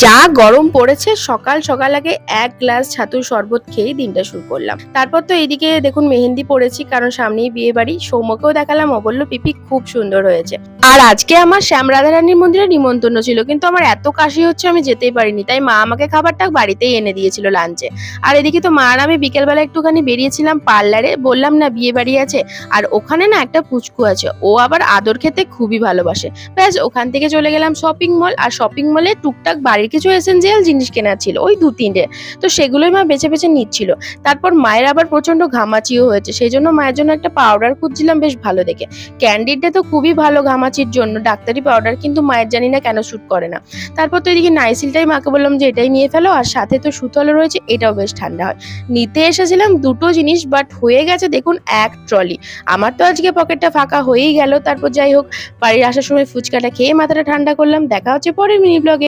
যা গরম পড়েছে, সকাল সকাল আগে এক গ্লাস ছাতুর শরবত খেয়েই দিনটা শুরু করলাম। তারপর তো এইদিকে দেখুন মেহেন্দি পড়েছি, কারণ সামনেই বিয়ে বাড়ি। সৌম্যকেও দেখালাম, ও বললো পিপি খুব সুন্দর হয়েছে। আর আজকে আমার শ্যাম রাধারানীর মন্দিরে নিমন্ত্রণ ছিল, কিন্তু আমার এত কাশি হচ্ছে আমি যেতেই পারিনি, তাই মা আমাকে খাবারটা বাড়িতেই এনে দিয়েছিল লাঞ্চে। আর এদিকে তো মা আর আমি বিকেলবেলা একটুখানি বেরিয়েছিলাম পার্লারে, বললাম না বিয়ে বাড়ি আছে, আর ওখানে না একটা পুচকু আছে, ও আবার আদর খেতে খুবই ভালোবাসে। ব্যাস ওখান থেকে চলে গেলাম শপিং মল, আর শপিং মলে টুকটাক বাড়ির কিছু এসেনশিয়াল জিনিস কেনার ছিল, ওই 2-3টে। তো সেগুলোই মা বেছে বেছে নিচ্ছিল। তারপর মায়ের আবার প্রচন্ড ঘামাচিও হয়েছে, সেই জন্য মায়ের জন্য একটা পাউডার খুঁজছিলাম বেশ ভালো দেখে। ক্যান্ডিডটা তো খুবই ভালো ঘামাচির জন্য, ডাক্তারি পাউডার, কিন্তু মায়ের জানি না কেন স্যুট করে না। তারপর তো এদিকে নাইসিলটাই মাকে বললাম যে এটাই নিয়ে ফেলো, আর সাথে তো সুতলও রয়েছে, এটাও বেশ ঠান্ডা হয়। নিতে এসেছিলাম দুটো জিনিস, বাট হয়ে গেছে দেখুন এক ট্রলি। আমার তো আজকে পকেটটা ফাঁকা হয়েই গেল। তারপর যাই হোক, বাড়ির আসার সময় ফুচকাটা খেয়ে মাথাটা ঠান্ডা করলাম। দেখা হচ্ছে পরের মিনি ব্লগে।